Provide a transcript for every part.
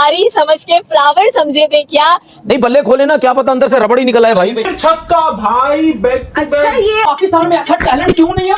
बिहारी समझ के फ्लावर समझे थे क्या? नहीं बल्ले खोले ना, क्या पता अंदर से रबड़ ही निकला है भाई। छक्का भाई, बैक टू अच्छा बैक। ये पाकिस्तान में ऐसा टैलेंट क्यों नहीं है?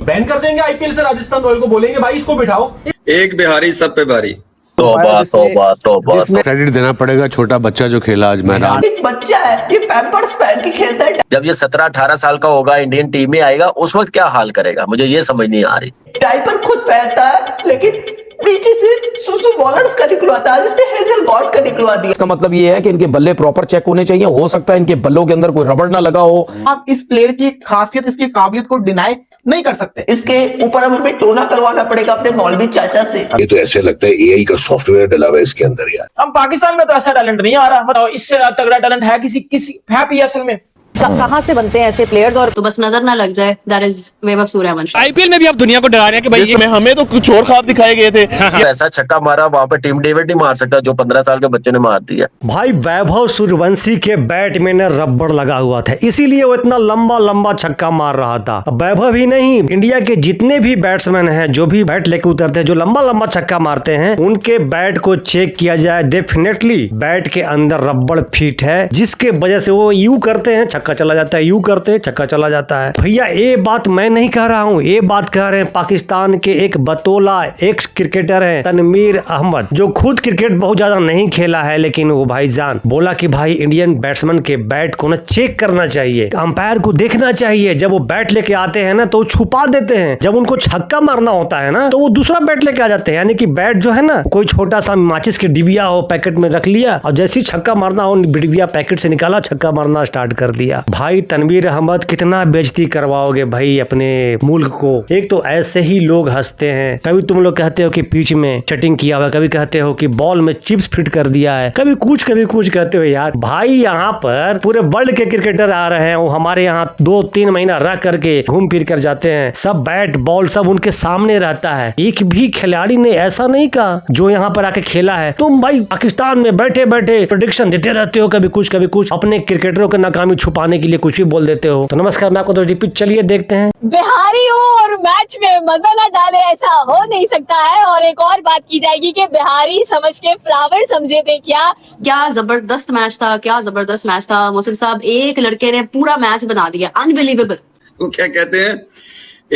बैन कर देंगे आईपीएल से, राजस्थान रॉयल को बोलेंगे भाई इसको बिठाओ। एक बिहारी सब पे भारी। तौबा तौबा तौबा। क्रेडिट देना पड़ेगा, छोटा बच्चा जो खेला आज मैदान। एक बच्चा है, ये पैम्पर्स पहन के खेलता है, जब ये 17-18 साल का होगा, इंडियन टीम में आएगा, उस वक्त क्या हाल करेगा, मुझे ये समझ नहीं आ रही। डायपर खुद पहनता है, लेकिन नीचे से सुसु बॉलर्स का निकलवाता है, जिसने हेजल गॉड का निकलवा दिया। इसका मतलब ये है कि इनके बल्ले प्रॉपर चेक होने चाहिए। हो सकता है इनके बल्लों के अंदर कोई रबड़ ना लगा हो। आप इस प्लेयर की खासियत, इसकी काबिलियत को डिनाई नहीं कर सकते। इसके ऊपर अब हमें टोना करवाना पड़ेगा अपने मौलवी चाचा से। ये तो ऐसे लगता है एआई का सॉफ्टवेयर डला हुआ है इसके अंदर यार। हम पाकिस्तान में तो ऐसा टैलेंट नहीं आ रहा, बताओ इससे तगड़ा टैलेंट है किसी है पीएसएल में? कहाँ से बनते हैं ऐसे प्लेयर्स? और तो बस नजर ना लग जाए, that is Vaibhav Suryavanshi. IPL में भी आप दुनिया को डरा रहे हैं कि भाई ये हमें तो कुछ और ख्वाब दिखाए गए थे। ऐसा छक्का मारा वहां पे टीम डेविड नहीं मार सकता जो 15 साल के बच्चे ने मार दिया। भाई वैभव सूर्यवंशी के बैट में न रबड़ लगा हुआ था, इसीलिए वो इतना लंबा लंबा छक्का मार रहा था। वैभव ही नहीं, इंडिया के जितने भी बैट्समैन हैं जो भी बैट लेके उतरते हैं, जो लंबा लंबा छक्का मारते हैं, उनके बैट को चेक किया जाए, डेफिनेटली बैट के अंदर रबड़ फिट है, जिसके वजह से वो यूं करते हैं छक्का चला जाता है, यूं करते हैं छक्का चला जाता है। भैया ये बात मैं नहीं कह रहा हूँ, ये बात कह रहे हैं पाकिस्तान के एक बतौला एक्स क्रिकेटर है तनवीर अहमद, जो खुद क्रिकेट बहुत ज्यादा नहीं खेला है, लेकिन वो भाईजान बोला कि भाई इंडियन बैट्समैन के बैट को ना चेक करना चाहिए, अंपायर को देखना चाहिए। जब वो बैट लेके आते हैं ना तो छुपा देते हैं, जब उनको छक्का मारना होता है ना तो वो दूसरा बैट लेके आ जाते हैं। यानी कि बैट जो है ना, कोई छोटा सा माचिस के डिबिया हो, पैकेट में रख लिया और जैसे ही छक्का मारना हो, डिबिया पैकेट से निकाला, छक्का मारना स्टार्ट कर दिया। भाई तनवीर अहमद कितना बेइज्जती करवाओगे भाई अपने मुल्क को। एक तो ऐसे ही लोग हंसते हैं, कभी तुम लोग कहते हो कि पिच में चटिंग किया हुआ, कभी कहते हो कि बॉल में चिप्स फिट कर दिया है, कभी कुछ कहते हो। यार भाई यहाँ पर पूरे वर्ल्ड के क्रिकेटर आ रहे हैं, वो हमारे यहाँ 2-3 महीना रह करके घूम फिर कर जाते हैं, सब बैट बॉल सब उनके सामने रहता है। एक भी खिलाड़ी ने ऐसा नहीं कहा जो यहाँ पर आके खेला है। तुम भाई पाकिस्तान में बैठे बैठे प्रेडिक्शन देते रहते हो, कभी कुछ अपने क्रिकेटरों की नाकामी छुपाने के लिए कुछ भी बोल देते हो। तो नमस्कार, मैं आपको तो रिपीट, चलिए देखते हैं। बिहारी हो और मैच में मजा ना डाले, ऐसा हो नहीं सकता है। और एक और बात की जाएगी कि बिहारी समझ के फ्लावर समझे थे क्या? क्या जबरदस्त मैच था, क्या जबरदस्त मैच था। मोहसिन साहब, एक लड़के ने पूरा मैच बना दिया, अनबिलीवेबल। वो क्या कहते हैं,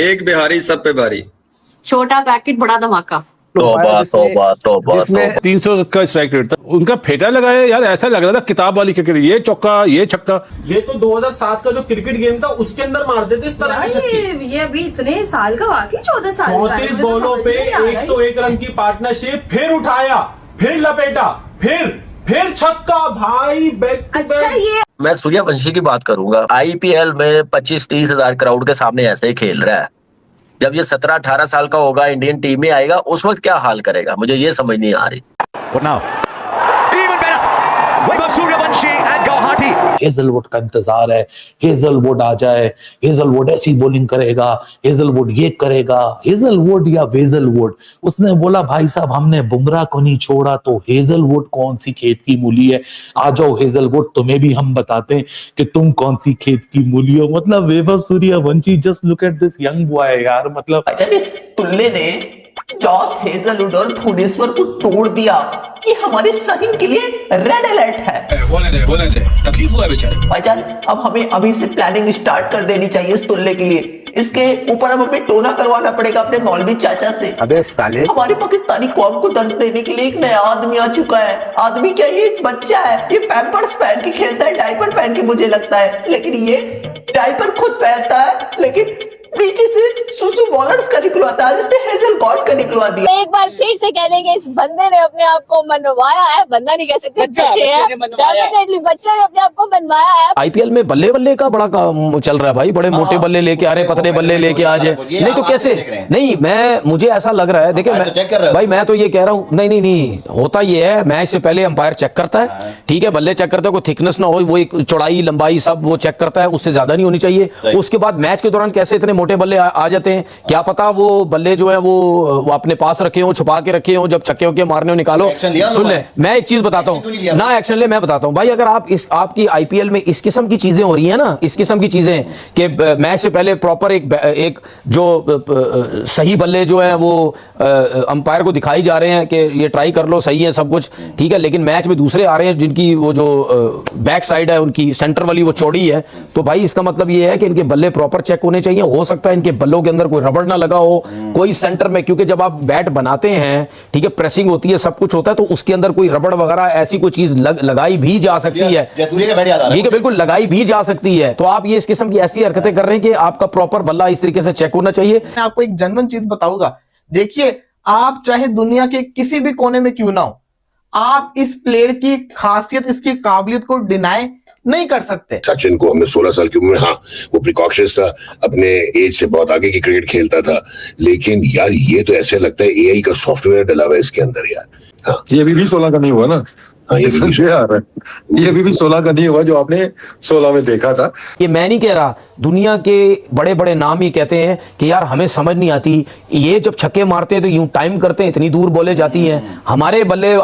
एक बिहारी सब पे भारी। छोटा पैकेट बड़ा धमाका। तौबा तौबा तौबा। 300 का स्ट्राइक रेट था, उनका फेटा लगाया यार, ऐसा लग रहा था किताब वाली क्रिकेट, ये चौका ये छक्का। ये तो 2007 का जो क्रिकेट गेम था उसके अंदर मारते थे इस तरह के छक्के। ये अभी इतने साल का, वाकई 14 साल का। 34 बॉलों पे 101 रन की पार्टनरशिप, फिर उठाया, फिर लपेटा, फिर छक्का भाई, बैक टू अच्छा बैक। ये मैं सूर्यवंशी की बात करूंगा, आईपीएल में 25-30 हजार क्राउड के सामने ऐसे ही खेल रहा है। जब ये 17-18 साल का होगा, इंडियन टीम में आएगा, उस वक्त क्या हाल करेगा, मुझे ये समझ नहीं आ रही। हेजलवुड का इंतजार है, हेजलवुड आ जाए, हेजलवुड ऐसी बॉलिंग करेगा, हेजलवुड ये करेगा। हेजलवुड या वेजलवुड, उसने बोला भाई साहब हमने बुमराह को नहीं छोड़ा तो हेजलवुड कौन सी खेत की मूली है, आ जाओ हेजलवुड, तुम्हें भी हम बताते हैं कि तुम कौन सी खेत की मूली हो। मतलब Vaibhav Suryavanshi, just look at this young boy यार। मतलब अच्छा, इस टुल्ले ने जॉस हेजलवुड और भुवनेश्वर को तोड़ दिया कि हमारे सहिन के लिए रेड अलर्ट है। बोले दे, तकलीफ हुआ बेचारे। भाईजान, अब हमें अभी से प्लानिंग स्टार्ट कर देनी चाहिए इस टुल्ले के लिए। इसके ऊपर अब हमें टोना करवाना पड़ेगा अपने मौलवी चाचा से। अबे साले, हमारी पाकिस्तानी कौम को दर्द देने के लिए एक नया आदमी आ चुका है। आदमी क्या, ये एक बच्चा है, ये पैम्पर्स पहन के खेलता है, डायपर पहन के मुझे लगता है, लेकिन ये डायपर खुद पहनता है, लेकिन नीचे से सुसु बॉलर्स का निकलवाता है, जिसने हेजल गॉड का निकलवा दिया। एक बार फिर से कह लेंगे, इस बंदे ने अपने आप को मनवाया है, बंदा नहीं कह सकते, बच्चे हैं, डेफिनेटली बच्चे ने अपने आप को मनवाया है। आईपीएल में बल्ले का बड़ा काम चल रहा है भाई, बड़े मोटे बल्ले लेके आ रहे, पतले बल्ले लेके आ जाए। नहीं तो कैसे, नहीं मुझे ऐसा लग रहा है, देखिए भाई मैं तो ये कह रहा हूँ, नहीं होता ये है, मैच से पहले अंपायर चेक करता है, ठीक है, बल्ले चेक करता है, कोई थिकनेस ना हो, वो चौड़ाई लंबाई सब वो चेक करता है, उससे ज्यादा नहीं होनी चाहिए। उसके बाद मैच के दौरान कैसे इतने छोटे बल्ले आ जाते हैं, क्या पता वो बल्ले जो है वो अपने पास रखे हो, छुपा के रखे हो, जब छक्के वक्के मारने हो निकालो। सुन ले, मैं एक चीज बताता हूँ ना, एक्शन ले, मैं बताता हूँ भाई, अगर आप आपकी आईपीएल में इस किस्म की चीजें हो रही है ना, इस किस्म की चीजें कि मैच से पहले प्रॉपर एक जो सही बल्ले जो है वो अंपायर को दिखाई जा रहे हैं कि ये ट्राई कर लो, सही है सब कुछ ठीक है, लेकिन मैच में दूसरे आ रहे हैं जिनकी वो जो बैक साइड है उनकी सेंटर वाली वो चौड़ी है, तो भाई इसका मतलब ये है कि इनके बल्ले प्रॉपर चेक होने चाहिए। हो सकता है इनके बल्लों के अंदर कोई रबड़ ना लगा हो, कोई सेंटर में, क्योंकि जब आप बैट बनाते हैं ठीक है, प्रेसिंग होती है, सब कुछ होता है, तो उसके अंदर कोई रबड़ वगैरह ऐसी कोई चीज लगाई भी जा सकती है, ठीक है, बिल्कुल लगाई भी जा सकती है। तो आप ये इस किस्म की ऐसी हरकतें कर रहे हैं कि आपका प्रॉपर बल्ला इस तरीके से चेक होना चाहिए। मैं आपको एक जनरल चीज बताऊंगा, देखिए आप चाहे दुनिया के किसी भी कोने में क्यों ना हो, आप इस प्लेयर की खासियत, इसकी काबिलियत को डिनाई नहीं कर सकते। सचिन को हमने 16 साल की उम्र में, हाँ वो प्रिकॉशंस था, अपने एज से बहुत आगे की क्रिकेट खेलता था, लेकिन यार ये तो ऐसे लगता है एआई का सॉफ्टवेयर डला हुआ है इसके अंदर यार। हाँ ये अभी भी 16 का नहीं हुआ ना, ये अभी भी 16 का नहीं हुआ जो आपने 16 में देखा था। ये मैं नहीं कह रहा, दुनिया के बड़े बड़े नाम ही कहते हैं कि यार हमें समझ नहीं आती, ये जब छक्के मारते हैं तो यूं टाइम करते हैं, इतनी दूर बोले जाती हैं, हमारे बल्ले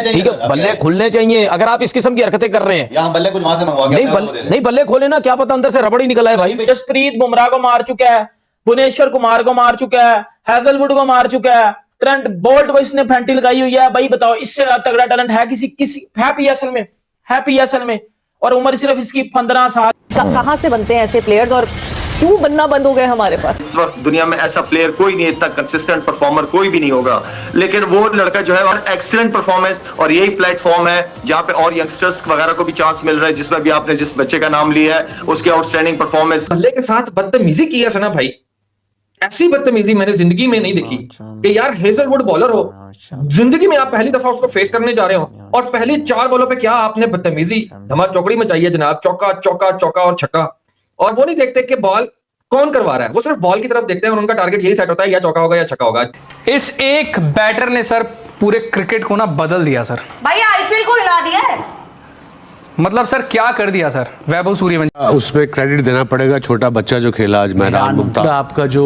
ठीक है, बल्ले खुलने चाहिए। अगर आप इस किस्म की हरकतें कर रहे हैं, बल्ले कुछ वहां से मंगवा के नहीं बल्ले खोले ना, क्या पता अंदर से रबड़ ही निकल आए भाई। जसप्रीत बुमराह को मार चुका है, भुवनेश्वर कुमार को मार चुका है, हैजलवुड को मार चुका है, ट्रेंट बोल्ट को इसने फैंटी लगाई हुई है। भाई बताओ इससे तगड़ा टैलेंट है किसी है पीएसएल में, और उम्र सिर्फ इसकी 15 साल। कहाँ से बनते हैं ऐसे प्लेयर्स और क्यों बनना बंद हो गए हमारे पास? इस वक्त दुनिया में ऐसा प्लेयर कोई नहीं है, इतना कंसिस्टेंट परफॉर्मर कोई भी नहीं होगा, लेकिन वो लड़का जो है एक्सीलेंट परफॉर्मेंस, और यही प्लेटफॉर्म है जहां पे और यंगस्टर्स वगैरह को भी चांस मिल रहा है, जिसमें भी आपने जिस बच्चे का नाम लिया है उसकी आउटस्टैंडिंग परफॉर्मेंस। बल्ले के साथ बदतमीजी की है ना भाई, ऐसी बदतमीजी मैंने जिंदगी में नहीं देखी कि यार हेजलवुड बॉलर हो, जिंदगी में आप पहली दफा उसको फेस करने जा रहे हो, और पहली 4 बॉलों पे क्या आपने बदतमीजी धमा चौकड़ी में चाहिए जनाब, चौका चौका चौका और छक्का। और वो नहीं देखते कि बॉल कौन करवा रहा है, वो सिर्फ बॉल की तरफ देखते हैं और उनका टारगेट यही सेट होता है, या चौका होगा या छक्का होगा। इस एक बैटर ने सर पूरे क्रिकेट को ना बदल दिया सर। भाई आईपीएल को हिला दिया है, मतलब सर क्या कर दिया सर वैभव सूर्यवंशी। उस पर क्रेडिट देना पड़ेगा, छोटा बच्चा जो खेला आज मैदान मुक्ता, आपका जो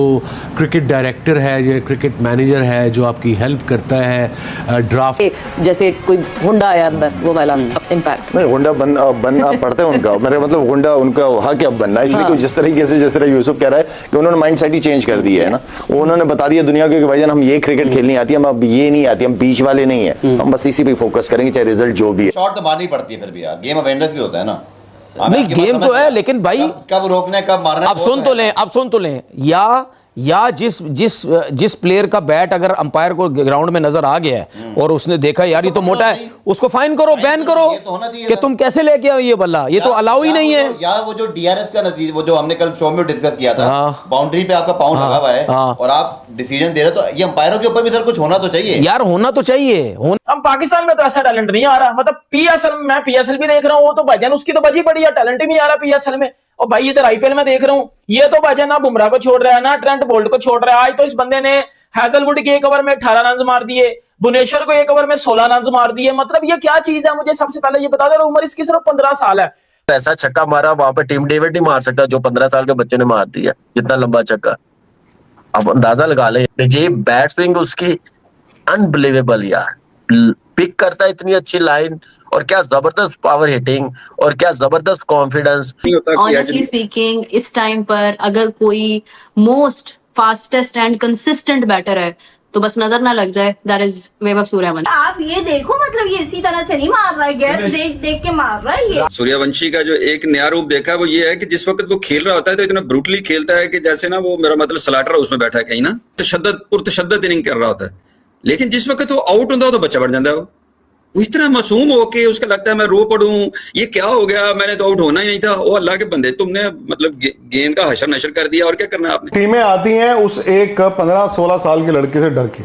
क्रिकेट डायरेक्टर है, ये क्रिकेट मैनेजर है जो आपकी हेल्प करता है ड्राफ्ट, जैसे कोई गुंडा आया अंदर, वो वाला इम्पैक्ट। नहीं गुंडा बनना पड़ता है उनका, मेरा मतलब गुंडा उनका हक है बनना, इसलिए कुछ जिस तरीके से, जिस तरह यूसुफ कह रहा है कि उन्होंने माइंड सेट ही चेंज कर दिया है ना, उन्होंने बता दिया दुनिया को कि भाईजान हम ये क्रिकेट खेलनी आती है, हम अब ये नहीं आती, हम बीच वाले नहीं है, हम बस इसी पे फोकस करेंगे चाहे रिजल्ट जो भी है। शॉट तो मारनी पड़ती है फिर भी यार, गेम अवेयरनेस भी होता है ना। नहीं गेम तो है, लेकिन भाई कब रोकना है कब मारना है, अब सुन तो लें या जिस प्लेयर का बैट अगर अंपायर को ग्राउंड में नजर आ गया है और उसने देखा यार ये तो मोटा है, उसको फाइन करो, बैन करो कि तुम कैसे लेके आओ ये बल्ला, ये तो अलाउ ही नहीं है यार। वो जो डीआरएस का नतीजा, वो जो हमने कल शो में डिस्कस किया था, बाउंड्री पे आपका पाउंड लगा हुआ है और आप डिसीजन दे रहे हो, तो ये अंपायरों के ऊपर भी सर कुछ होना तो चाहिए यार, होना तो चाहिए। हम पाकिस्तान में तो ऐसा टैलेंट नहीं आ रहा, मतलब मैं पीएसएल भी देख रहा हूँ, वो तो भाईजान उसकी तो बजी पड़ी है, टैलेंट ही नहीं आ रहा पीएसएल में। और भाई इधर आईपीएल में देख रहा हूँ, ये तो भाईजान ना बुमराह को छोड़ रहा है ना ट्रेंट बोल्ट को छोड़ रहा है। आज तो इस बंदे ने हैजलवुड के एक ओवर में 18 रन मार दिए, भुवनेश्वर को एक ओवर में 16 रन मार दिए, मतलब ये क्या चीज है? मुझे सबसे पहले ये बता दो, उम्र इसकी सिर्फ 15 साल है। ऐसा छक्का मारा वहां पे टीम डेविड नहीं मार सकता जो 15 साल के बच्चे ने मार दिया, जितना लंबा छक्का। अब अंदाजा लगा ले, ये बैट स्विंग उसकी अनबिलीवेबल यार, पिक करता है इतनी अच्छी लाइन, और क्या जबरदस्त पावर हिटिंग, और क्या जबरदस्त कॉन्फिडेंस। ऑनेस्टली स्पीकिंग इस टाइम पर अगर कोई most fastest and consistent batter है तो बस नजर ना लग जाए, दैट इज वैभव सूर्यवंशी। आप ये देखो, मतलब ये इसी तरह से नहीं मार रहा है, गैप देख के मार रहा है ये। सूर्यवंशी का जो एक नया रूप देखा वो ये है कि जिस वक्त वो खेल रहा होता है तो इतना ब्रूटली खेलता है कि जैसे ना वो, मेरा मतलब स्लाटर उसमें बैठा है कहीं ना, तशद्दद इनिंग कर रहा होता है, लेकिन जिस वक्त वो आउट होता है तो बच्चा बढ़ जाता है। वो इतना मासूम होके उसका लगता है मैं रो पड़ूं, ये क्या हो गया, मैंने तो आउट होना ही नहीं था। ओ अल्लाह के बंदे, तुमने मतलब गेंद का हशर नशर कर दिया, और क्या करना आपने। टीमें आती हैं उस एक 15-16 साल के लड़के से डर के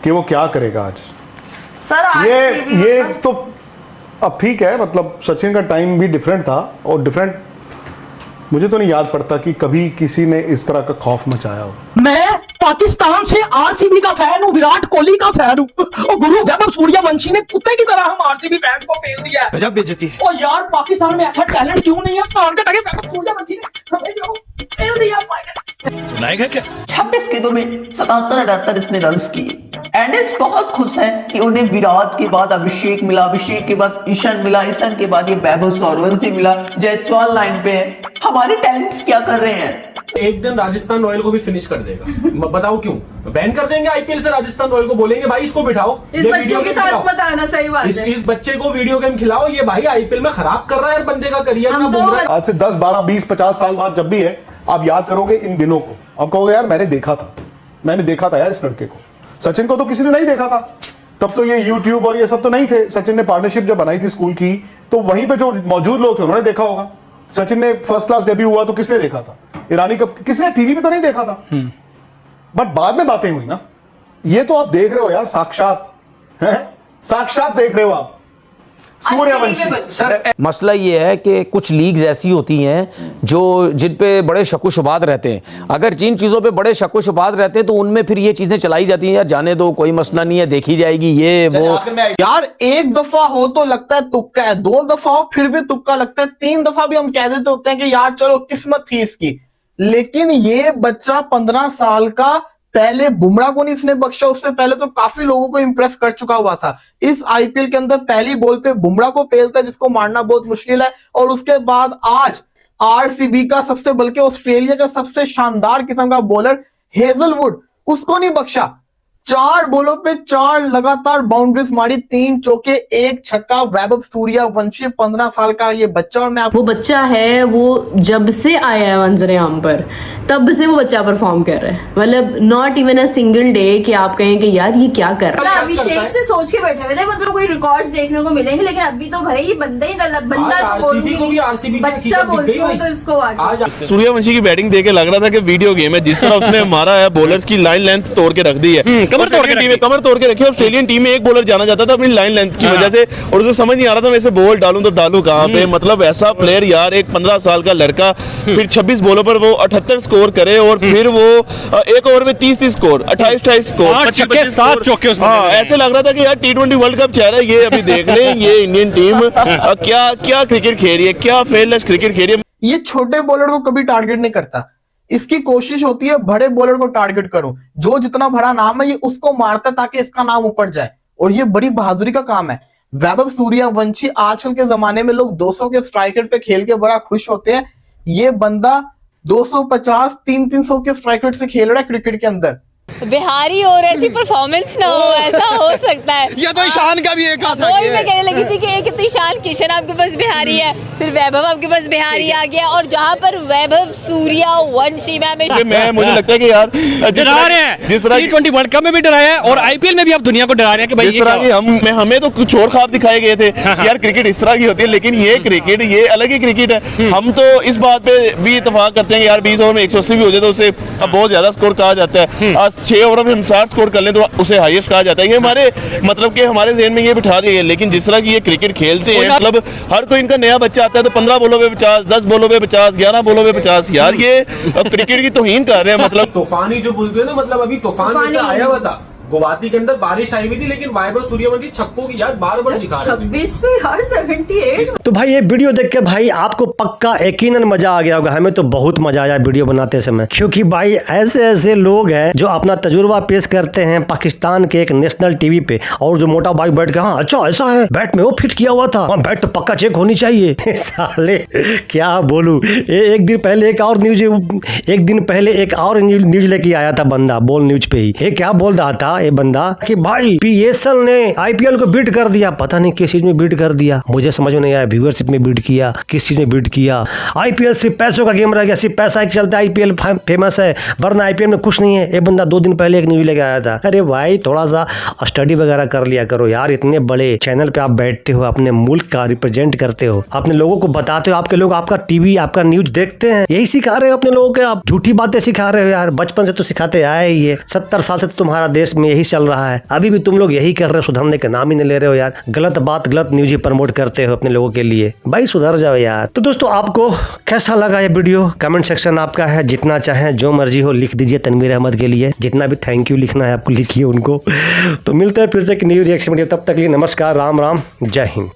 कि वो क्या करेगा आज। सर ये तो अब ठीक है, मतलब सचिन का टाइम भी डिफरेंट था, और डिफरेंट मुझे तो नहीं याद पड़ता कि कभी किसी ने इस तरह का खौफ मचाया हो। मैं पाकिस्तान से आरसीबी का फैन हूँ, विराट कोहली का फैन हूँ, और गुरु वैभव सूर्यवंशी ने कुत्ते की तरह हम आरसीबी फैंस को फेल दिया है। गजब बेइज्जती है। और यार पाकिस्तान में ऐसा टैलेंट क्यों नहीं है? वैभव सूर्यवंशी ने 26 गेंदों में 77-78 इसने रन किए। एंडेल्स बहुत खुश है कि उन्हें विराट के बाद अभिषेक मिला, अभिषेक के बाद ईशान मिला, ईशान के बाद ये वैभव सूर्यवंशी मिला, जायसवाल लाइन पे है। हमारे टैलेंट्स क्या कर रहे हैं? एक दिन राजस्थान रॉयल को भी फिनिश कर देगा। बताओ क्यों? बैन कर देंगे आईपीएल से राजस्थान रॉयल को, बोलेंगे भाई इसको बिठाओ, इस बच्चे के साथ बताना सही बात है। इस बच्चे को वीडियो गेम खिलाओ, ये भाई आईपीएल में खराब कर रहा है बंदे का करियर ना बुमराह। आज से 10, 12, 20, 50 साल बाद जब भी है, आप याद करोगे इन दिनों को, आप कहोगे यार मैंने देखा था यार इस लड़के को। सचिन को तो किसी ने नहीं देखा था, तब तो ये YouTube और ये सब तो नहीं थे। सचिन ने पार्टनरशिप जब बनाई थी स्कूल की, तो वहीं पे जो मौजूद लोग थे उन्होंने देखा होगा। सचिन ने फर्स्ट क्लास डेब्यू हुआ तो किसने देखा था? ईरानी कप किसने टीवी पे तो नहीं देखा था, बट बाद में बातें हुई ना। ये तो आप देख रहे हो यार, साक्षात देख रहे हो आप सूर्यवंशी। सर मसला ये है कि कुछ लीग्स ऐसी होती हैं जो जिन पे बड़े शक व शुबात रहते हैं। अगर जिन चीज़ों पे बड़े शक व शुबात रहते हैं तो उनमें फिर ये चीज़ें चलाई जाती हैं, यार जाने दो कोई मसला नहीं है, देखी जाएगी ये वो। यार एक दफा हो तो लगता है तुक्का है, 2 दफा हो फिर भी तुक्का लगता है, 3 दफा भी हम कह देते होते हैं कि यार चलो किस्मत थी इसकी। लेकिन ये बच्चा 15 साल का, पहले बुमराह को नहीं इसने बख्शा, उससे पहले तो काफी लोगों को इंप्रेस कर चुका हुआ था। इस आईपीएल के अंदर पहली बॉल पे बुमराह को पेलता है जिसको मारना बहुत मुश्किल है, और उसके बाद आज आरसीबी का सबसे, बल्कि ऑस्ट्रेलिया का सबसे शानदार किस्म का बॉलर हेजलवुड, उसको नहीं बख्शा। 4 बॉलों पे 4 लगातार बाउंड्रीज मारी, 3 चौके 1 छक्का। वैभव सूर्यवंशी 15 साल का ये बच्चा, और मैं वो बच्चा है, वो जब से आया है मंजर-ए-आम पर तब से वो बच्चा परफॉर्म कर रहा है। मतलब not even a single day कि आप कहें कि यार ये क्या कर रहा है। अभिषेक से सोच के बैठे हुए थे, मतलब कोई रिकॉर्ड्स देखने को मिलेंगे, लेकिन अभी तो भाई बंदा ही बच्चा बोलती हूँ तो इसको आगे। सूर्यवंशी की बैटिंग देके लग रहा था कि वीडियो गेम है। जिस तरह उसने मारा है, बॉलर्स की लाइन लेंथ तोड़ के रख दी है, कमर तोड़ के रखी है। ऑस्ट्रेलियन टीम में एक बॉलर जाना जाता था अपनी लाइन लेंथ की वजह से, और उसे समझ नहीं आ रहा था मैं इसे बॉल डालूं तो डालूं कहां पे। मतलब ऐसा प्लेयर यार, एक 15 साल का लड़का, फिर 26 बॉलों पर वो 78 स्कोर करे, और फिर वो एक ओवर में 30 स्कोर, 28 स्कोर, 7 चौके। हाँ, ऐसे लग रहा था कि यार T20 वर्ल्ड कप चल रहा है। ये अभी देख लें ये इंडियन टीम क्या क्रिकेट खेल रही है, क्या फेयरलेस क्रिकेट खेल रही है। ये छोटे बॉलर को कभी टारगेट नहीं करता, इसकी कोशिश होती है बड़े बॉलर को टारगेट करूं, जो जितना बड़ा नाम है ये उसको मारता है ताकि इसका नाम ऊपर जाए, और ये बड़ी बहादुरी का काम है। वैभव सूर्यवंशी, आजकल के जमाने में लोग 200 के स्ट्राइक रेट पे खेल के बड़ा खुश होते हैं, ये बंदा 250, 300 के स्ट्राइक रेट से खेल रहा है क्रिकेट के अंदर। बिहारी और ऐसी परफॉर्मेंस ना हो, ऐसा हो सकता है। ये तो ईशान का भी एक हाथ वही मैं कहने लगी थी कि एक तो ईशान किशन आपके पास बिहारी है, फिर वैभव आपके पास बिहारी आ गया, और जहाँ पर वैभव सूर्यवंशी मुझे लगता है कि यार डरा रहे हैं, जिस तरह T20 वर्ल्ड कप में भी डराया है और आईपीएल में भी आप दुनिया को डरा रहे हैं कि भाई जिस तरह की हमें तो कुछ और ख्वाब दिखाए गए थे यार क्रिकेट इस तरह की होती है, लेकिन ये क्रिकेट ये अलग ही क्रिकेट है। हम तो इस बात पे भी इत्तेफाक करते हैं कि यार 20 ओवर में 180 भी हो जाए तो उसे अब बहुत ज्यादा स्कोर कहा जाता है। आज 6 ओवर में हम 60 स्कोर कर लें तो उसे हाईएस्ट कहा जाता है। ये हमारे मतलब कि हमारे ज़हन में ये बिठा दिया है। लेकिन जिस तरह की ये क्रिकेट खेलते हैं, मतलब हर कोई इनका नया बच्चा आता है तो 15 बॉलों पे 50, 10 बॉलों पे 50, 11 बॉलों पे 50, यार ये क्रिकेट की तौहीन कर रहे हैं। मतलब तूफानी जो बोलते हैं ना, मतलब अभी तूफान जैसा आया हुआ था, गुवाहाटी के अंदर बारिश आई हुई थी, लेकिन वैभव सूर्यवंशी छक्कों की याद बार-बार दिखा रहे थे। 26 पे हर 78। तो भाई ये वीडियो देख के भाई आपको पक्का यकीनन मजा आ गया होगा। हमें तो बहुत मजा आया वीडियो बनाते समय, क्योंकि भाई ऐसे ऐसे लोग हैं जो अपना तजुर्बा पेश करते हैं पाकिस्तान के एक नेशनल टीवी पे, और जो मोटा भाई बैठ के हाँ अच्छा ऐसा है, बैट में वो फिट किया हुआ था, बैट तो पक्का चेक होनी चाहिए। साले क्या बोलूं, एक दिन पहले एक और न्यूज लेके आया था बंदा, बोल न्यूज पे ही। ये क्या बोल रहा था ये बंदा कि भाई पीएसएल ने आईपीएल को बीट कर दिया। पता नहीं किस चीज में बीट कर दिया, मुझे समझ में नहीं आया। व्यूअरशिप में बीट किया, किस चीज में बीट किया। आईपीएल सिर्फ पैसों का गेम रह गया, सिर्फ पैसा के चलते आईपीएल फेमस है, वरना आईपीएल में कुछ नहीं है। ये बंदा 2 दिन पहले एक न्यूज लेके आया था। अरे भाई थोड़ा सा स्टडी वगैरह कर लिया करो यार, इतने बड़े चैनल पे आप बैठते हो, अपने मुल्क का रिप्रेजेंट करते हो, अपने लोगों को बताते हो, आपके लोग आपका टीवी आपका न्यूज देखते हैं, यही सिखा रहे हो अपने लोगों के। आप झूठी बातें सिखा रहे हो यार, बचपन से तो सिखाते आए ही है। 70 साल से तो तुम्हारा देश में यही चल रहा है, अभी भी तुम लोग यही कर रहे हो, सुधरने के नाम ही नहीं ले रहे हो यार। गलत बात गलत न्यूज ही प्रमोट करते हो अपने लोगों के लिए, भाई सुधर जाओ यार। तो दोस्तों आपको कैसा लगा ये वीडियो, कमेंट सेक्शन आपका है, जितना चाहे जो मर्जी हो लिख दीजिए तनवीर अहमद के लिए, जितना भी थैंक यू लिखना है आपको लिखिए उनको। तो मिलते हैं फिर से एक न्यू रिएक्शन वीडियो, तब तक के लिए नमस्कार, राम राम, जय हिंद।